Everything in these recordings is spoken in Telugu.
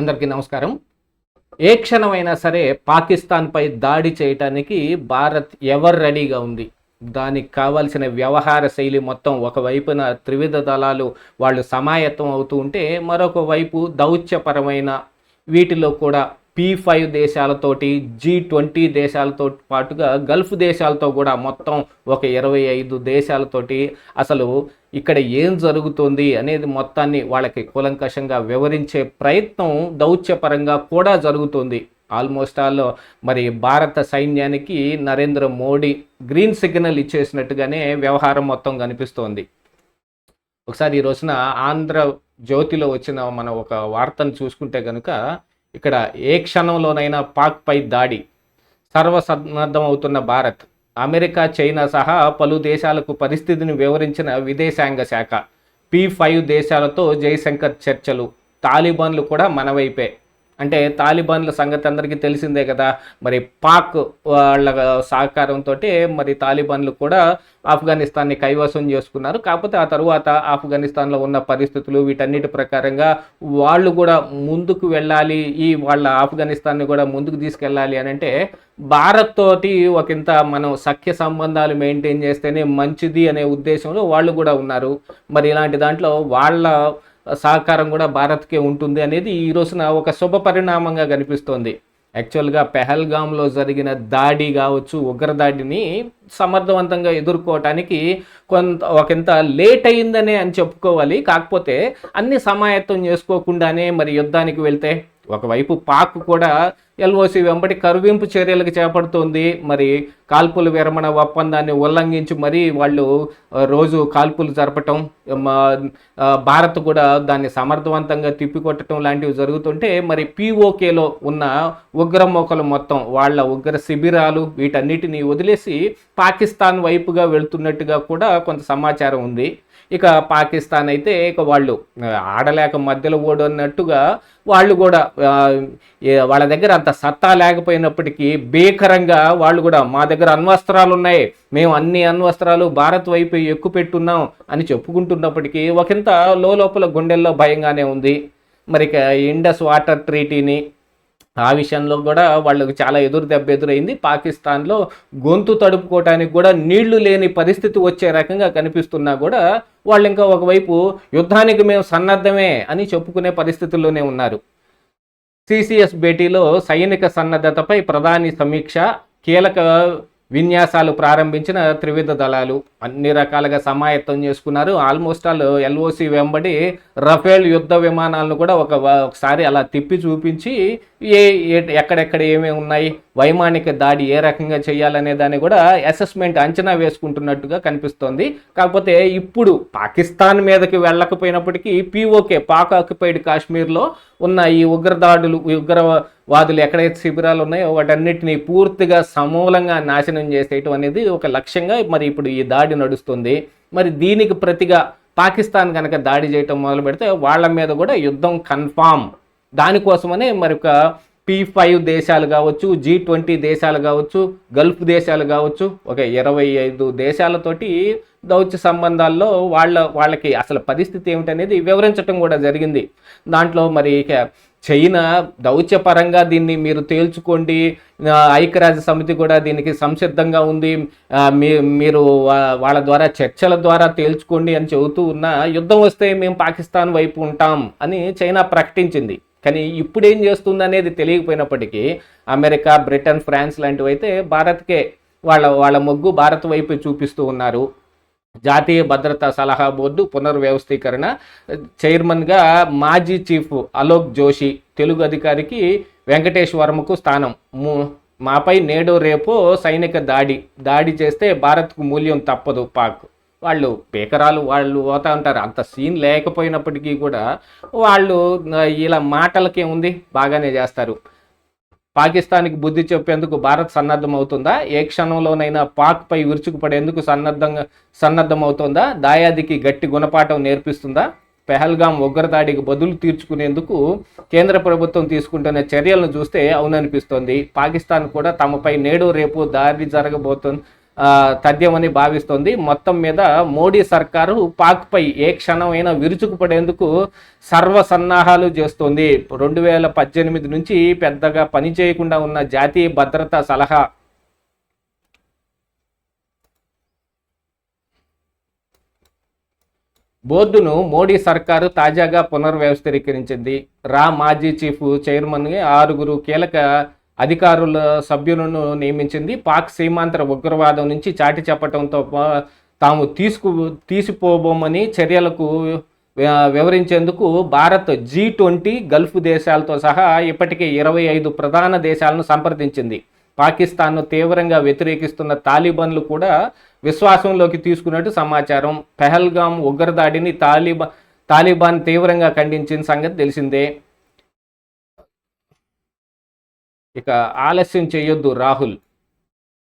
అందరికీ నమస్కారం. ఏ క్షణమైనా సరే పాకిస్తాన్పై దాడి చేయటానికి భారత్ ఎవరు రెడీగా ఉంది? దానికి కావాల్సిన వ్యవహార శైలి మొత్తం ఒకవైపున త్రివిధ దళాలు వాళ్ళు సమాయత్తం అవుతూ ఉంటే, మరొక వైపు దౌత్యపరమైన వీటిలో కూడా P5 దేశాలతోటి, G20 దేశాలతో పాటుగా గల్ఫ్ దేశాలతో కూడా మొత్తం ఒక 25 దేశాలతోటి అసలు ఇక్కడ ఏం జరుగుతుంది అనేది మొత్తాన్ని వాళ్ళకి కూలంకషంగా వివరించే ప్రయత్నం దౌత్యపరంగా కూడా జరుగుతుంది. ఆల్మోస్ట్ ఆల్ మరి భారత సైన్యానికి నరేంద్ర మోడీ గ్రీన్ సిగ్నల్ ఇచ్చేసినట్టుగానే వ్యవహారం మొత్తం కనిపిస్తోంది. ఒకసారి ఈ రోజున ఆంధ్రజ్యోతిలో వచ్చిన మన ఒక వార్తను చూసుకుంటే కనుక, ఇక్కడ ఏ క్షణంలోనైనా పాక్పై దాడి, సర్వసన్నద్ధం అవుతున్న భారత్, అమెరికా, చైనా సహా పలు దేశాలకు పరిస్థితిని వివరించిన విదేశాంగ శాఖ, P5 దేశాలతో జైశంకర్ చర్చలు, తాలిబాన్లు కూడా మన వైపే. అంటే తాలిబాన్ల సంగతి అందరికీ తెలిసిందే కదా. మరి పాక్ వాళ్ళ సహకారంతో మరి తాలిబాన్లు కూడా ఆఫ్ఘనిస్తాన్ని కైవసం చేసుకున్నారు. కాకపోతే ఆ తరువాత ఆఫ్ఘనిస్తాన్లో ఉన్న పరిస్థితులు వీటన్నిటి ప్రకారంగా వాళ్ళు కూడా ముందుకు వెళ్ళాలి, వాళ్ళ ఆఫ్ఘనిస్తాన్ని కూడా ముందుకు తీసుకెళ్ళాలి అని అంటే భారత్ తోటి ఒకంత మనం సఖ్య సంబంధాలు మెయింటైన్ చేస్తేనే మంచిది అనే ఉద్దేశంలో వాళ్ళు కూడా ఉన్నారు. మరి ఇలాంటి దాంట్లో వాళ్ళ సహకారం కూడా భారత్కే ఉంటుంది అనేది ఈ రోజున ఒక శుభ పరిణామంగా కనిపిస్తోంది. యాక్చువల్గా పెహల్గాంలో జరిగిన దాడి కావచ్చు, ఉగ్రదాడిని సమర్థవంతంగా ఎదుర్కోవటానికి ఒకంత లేట్ అయిందనే అని చెప్పుకోవాలి. కాకపోతే అన్ని సమాయత్తం చేసుకోకుండానే మరి యుద్ధానికి వెళ్తే ఒకవైపు పాక్ కూడా LOC వెంబడి కరువింపు చర్యలకు చేపడుతోంది. మరి కాల్పుల విరమణ ఒప్పందాన్ని ఉల్లంఘించి మరి వాళ్ళు రోజు కాల్పులు జరపటం, భారత్ కూడా దాన్ని సమర్థవంతంగా తిప్పికొట్టడం లాంటివి జరుగుతుంటే, మరి POKలో ఉన్న ఉగ్రమోకలు మొత్తం వాళ్ళ ఉగ్ర శిబిరాలు వీటన్నిటిని వదిలేసి పాకిస్తాన్ వైపుగా వెళ్తున్నట్టుగా కూడా కొంత సమాచారం ఉంది. ఇక పాకిస్తాన్ అయితే ఇక వాళ్ళు ఆడలేక మధ్యలో ఓడన్నట్టుగా వాళ్ళు కూడా వాళ్ళ దగ్గర అంత సత్తా లేకపోయినప్పటికీ భీకరంగా వాళ్ళు కూడా మా దగ్గర అణ్వస్త్రాలు ఉన్నాయి, మేము అన్ని అణ్వస్త్రాలు భారత్ వైపు ఎక్కుపెట్టున్నాం అని చెప్పుకుంటున్నప్పటికీ ఒకంత లోపల గుండెల్లో భయంగానే ఉంది. మరి ఇక ఇండస్ వాటర్ ట్రీటీని ఆ విషయంలో కూడా వాళ్ళకు చాలా ఎదురైంది. పాకిస్తాన్లో గొంతు తడుపుకోవటానికి కూడా నీళ్లు లేని పరిస్థితి వచ్చే రకంగా కనిపిస్తున్నా కూడా వాళ్ళు ఇంకా ఒకవైపు యుద్ధానికి మేము సన్నద్ధమే అని చెప్పుకునే పరిస్థితుల్లోనే ఉన్నారు. CCS భేటీలో సైనిక సన్నద్ధతపై ప్రధాని సమీక్ష, కీలక విన్యాసాలు ప్రారంభించిన త్రివిధ దళాలు అన్ని రకాలుగా సమాయత్తం చేసుకున్నారు. ఆల్మోస్ట్ ఆల్ LOC వెంబడి రఫేల్ యుద్ధ విమానాలను కూడా ఒకసారి అలా తిప్పి చూపించి ఎక్కడెక్కడ ఏమేమి ఉన్నాయి, వైమానిక దాడి ఏ రకంగా చేయాలనే దాన్ని కూడా అసెస్మెంట్ అంచనా వేసుకుంటున్నట్టుగా కనిపిస్తోంది. కాకపోతే ఇప్పుడు పాకిస్తాన్ మీదకి వెళ్ళకపోయినప్పటికీ POK పాక్ ఆక్యుపైడ్ కాశ్మీర్లో ఉన్న ఈ ఉగ్రవాదులు ఎక్కడైతే శిబిరాలు ఉన్నాయో వాటన్నిటిని పూర్తిగా సమూలంగా నాశనం చేసేయటం అనేది ఒక లక్ష్యంగా మరి ఇప్పుడు ఈ దాడి నడుస్తుంది. మరి దీనికి ప్రతిగా పాకిస్తాన్ కనుక దాడి చేయటం మొదలు పెడితే వాళ్ళ మీద కూడా యుద్ధం కన్ఫామ్. దానికోసమనే మరి ఒక P5 దేశాలు కావచ్చు, G20 దేశాలు కావచ్చు, గల్ఫ్ దేశాలు కావచ్చు, ఒక 25 దేశాలతోటి దౌత్య సంబంధాల్లో వాళ్ళకి అసలు పరిస్థితి ఏమిటనేది వివరించడం కూడా జరిగింది. దాంట్లో మరి ఇక చైనా దౌత్యపరంగా దీన్ని మీరు తేల్చుకోండి, ఐక్యరాజ్య సమితి కూడా దీనికి సంసిద్ధంగా ఉంది, మీరు వాళ్ళ ద్వారా చర్చల ద్వారా తేల్చుకోండి అని చెబుతూ ఉన్న యుద్ధం వస్తే మేము పాకిస్తాన్ వైపు ఉంటాం అని చైనా ప్రకటించింది. కానీ ఇప్పుడు ఏం చేస్తుంది అనేది తెలియకపోయినప్పటికీ అమెరికా, బ్రిటన్, ఫ్రాన్స్ లాంటివి అయితే భారత్కే వాళ్ళ మొగ్గు భారత్ వైపు చూపిస్తూ ఉన్నారు. జాతీయ భద్రతా సలహా బోర్డు పునర్వ్యవస్థీకరణ చైర్మన్గా మాజీ చీఫ్ అలోక్ జోషి, తెలుగు అధికారికి వెంకటేష్ వర్మకు స్థానం. మాపై నేడు రేపు సైనిక దాడి చేస్తే భారత్కు మూల్యం తప్పదు. పాక్ వాళ్ళు పేకరాలు వాళ్ళు పోతా ఉంటారు. అంత సీన్ లేకపోయినప్పటికీ కూడా వాళ్ళు ఇలా మాటలకే ఉంది బాగానే చేస్తారు. పాకిస్తాన్కి బుద్ధి చెప్పేందుకు భారత్ సన్నద్ధం అవుతుందా? ఏ క్షణంలోనైనా పాక్పై విరుచుకుపడేందుకు సన్నద్ధం అవుతుందా? దాయాదికి గట్టి గుణపాఠం నేర్పిస్తుందా? పెహల్గాం ఉగ్రదాడికి బదులు తీర్చుకునేందుకు కేంద్ర ప్రభుత్వం తీసుకుంటున్న చర్యలను చూస్తే అవుననిపిస్తోంది. పాకిస్తాన్ కూడా తమపై నేడు రేపు దాడి తథ్యమని భావిస్తోంది. మొత్తం మీద మోడీ సర్కారు పాక్పై ఏ క్షణమైనా విరుచుకుపడేందుకు సర్వసన్నాహాలు చేస్తోంది. 2018 నుంచి పెద్దగా పని చేయకుండా ఉన్న జాతీయ భద్రతా సలహా బోర్డును మోడీ సర్కారు తాజాగా పునర్వ్యవస్థీకరించింది. మాజీ చీఫ్ చైర్మన్గా 6 కీలక అధికారుల సభ్యులను నియమించింది. పాక్ సీమాంతర ఉగ్రవాదం నుంచి చాటి చెప్పడంతో తాము తీసిపోబోమని చర్యలకు వివరించేందుకు భారత్ G20 గల్ఫ్ దేశాలతో సహా ఇప్పటికే 25 ప్రధాన దేశాలను సంప్రదించింది. పాకిస్తాన్ను తీవ్రంగా వ్యతిరేకిస్తున్న తాలిబాన్లు కూడా విశ్వాసంలోకి తీసుకున్నట్టు సమాచారం. పెహల్గాం ఉగ్రదాడిని తాలిబాన్ తీవ్రంగా ఖండించిన సంగతి తెలిసిందే. ఇక ఆలస్యం చేయొద్దు రాహుల్.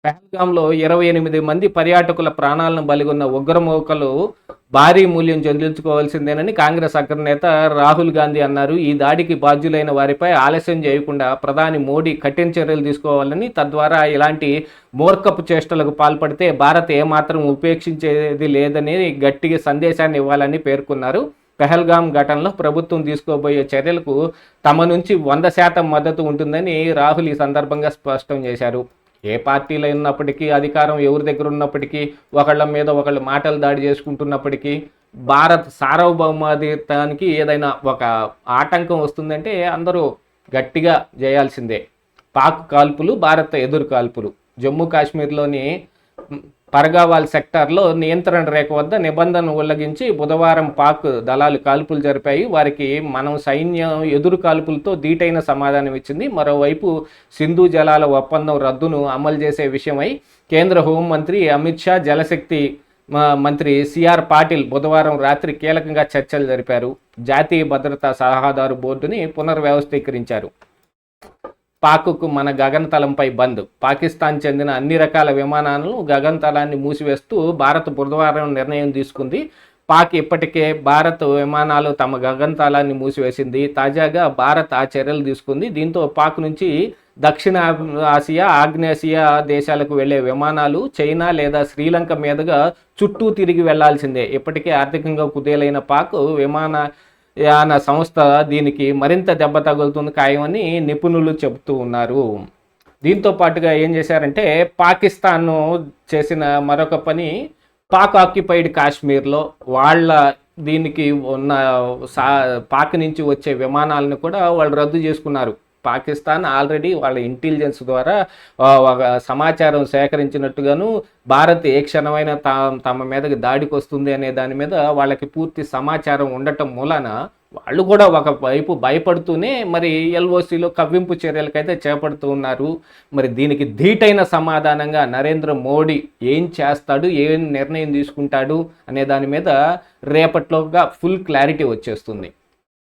పెహల్గాంలో 28 మంది పర్యాటకుల ప్రాణాలను బలిగొన్న ఉగ్రమూకలు భారీ మూల్యం చెల్లించుకోవాల్సిందేనని కాంగ్రెస్ అగ్రనేత రాహుల్ గాంధీ అన్నారు. ఈ దాడికి బాధ్యులైన వారిపై ఆలస్యం చేయకుండా ప్రధాని మోడీ కఠిన చర్యలు తీసుకోవాలని, తద్వారా ఇలాంటి మూర్ఖపు చేష్టలకు పాల్పడితే భారత్ ఏమాత్రం ఉపేక్షించేది లేదని గట్టిగా సందేశాన్ని ఇవ్వాలని పేర్కొన్నారు. పెహల్గాం ఘటనలో ప్రభుత్వం తీసుకోబోయే చర్యలకు తమ నుంచి 100% మద్దతు ఉంటుందని రాహుల్ ఈ సందర్భంగా స్పష్టం చేశారు. ఏ పార్టీలో ఉన్నప్పటికీ, అధికారం ఎవరి దగ్గర ఉన్నప్పటికీ, ఒకళ్ళ మీద ఒకళ్ళు మాటలు దాడి చేసుకుంటున్నప్పటికీ, భారత్ సార్వభౌమాధిత్వానికి ఏదైనా ఒక ఆటంకం వస్తుందంటే అందరూ గట్టిగా చేయాల్సిందే. పాక్ కాల్పులు, భారత్ ఎదురు కాల్పులు. జమ్మూ కాశ్మీర్లోని పర్గావాల్ సెక్టార్లో నియంత్రణ రేఖ వద్ద నిబంధనలు ఉల్లంఘించి బుధవారం పాక్ దళాలు కాల్పులు జరిపాయి. వారికి మనం సైన్యం ఎదురు కాల్పులతో ధీటైన సమాధానం ఇచ్చింది. మరోవైపు సింధు జలాల ఒప్పందం రద్దును అమలు చేసే విషయమై కేంద్ర హోంమంత్రి అమిత్ షా, జలశక్తి మంత్రి సిఆర్ పాటిల్ బుధవారం రాత్రి కీలకంగా చర్చలు జరిపారు. జాతీయ భద్రతా సలహాదారు బోర్డుని పునర్వ్యవస్థీకరించారు. పాక్కు మన గగనతలంపై బంద్. పాకిస్తాన్ చెందిన అన్ని రకాల విమానాలను గగనతలాన్ని మూసివేస్తూ భారత్ బుధవారం నిర్ణయం తీసుకుంది. పాక్ ఇప్పటికే భారత్ విమానాలు తమ గగనతలాన్ని మూసివేసింది. తాజాగా భారత్ ఆ చర్యలు తీసుకుంది. దీంతో పాక్ నుంచి దక్షిణ ఆసియా, ఆగ్నేయాసియా దేశాలకు వెళ్లే విమానాలు చైనా లేదా శ్రీలంక మీదుగా చుట్టూ తిరిగి వెళ్లాల్సిందే. ఇప్పటికే ఆర్థికంగా కుదేలైన పాక్ విమానయాన సంస్థ దీనికి మరింత దెబ్బ తగులుతుంది ఖాయమని నిపుణులు చెబుతూ ఉన్నారు. దీంతో పాటుగా ఏం చేశారంటే, పాకిస్తాన్ చేసిన మరొక పని, పాక్ ఆక్యుపైడ్ కాశ్మీర్లో వాళ్ళ దీనికి ఉన్న పాక్ నుంచి వచ్చే విమానాలను కూడా వాళ్ళు రద్దు చేసుకున్నారు. పాకిస్తాన్ ఆల్రెడీ వాళ్ళ ఇంటెలిజెన్స్ ద్వారా ఒక సమాచారం సేకరించినట్టుగాను, భారత్ ఏ క్షణమైనా తమ మీదకి దాడికి వస్తుంది అనే దాని మీద వాళ్ళకి పూర్తి సమాచారం ఉండటం మూలాన వాళ్ళు కూడా ఒకవైపు భయపడుతూనే మరి ఎల్ఓసిలో కవ్వింపు చర్యలకైతే చేపడుతూ ఉన్నారు. మరి దీనికి ధీటైన సమాధానంగా నరేంద్ర మోడీ ఏం చేస్తాడు, ఏం నిర్ణయం తీసుకుంటాడు అనే దాని మీద రేపట్లోగా ఫుల్ క్లారిటీ వచ్చేస్తుంది.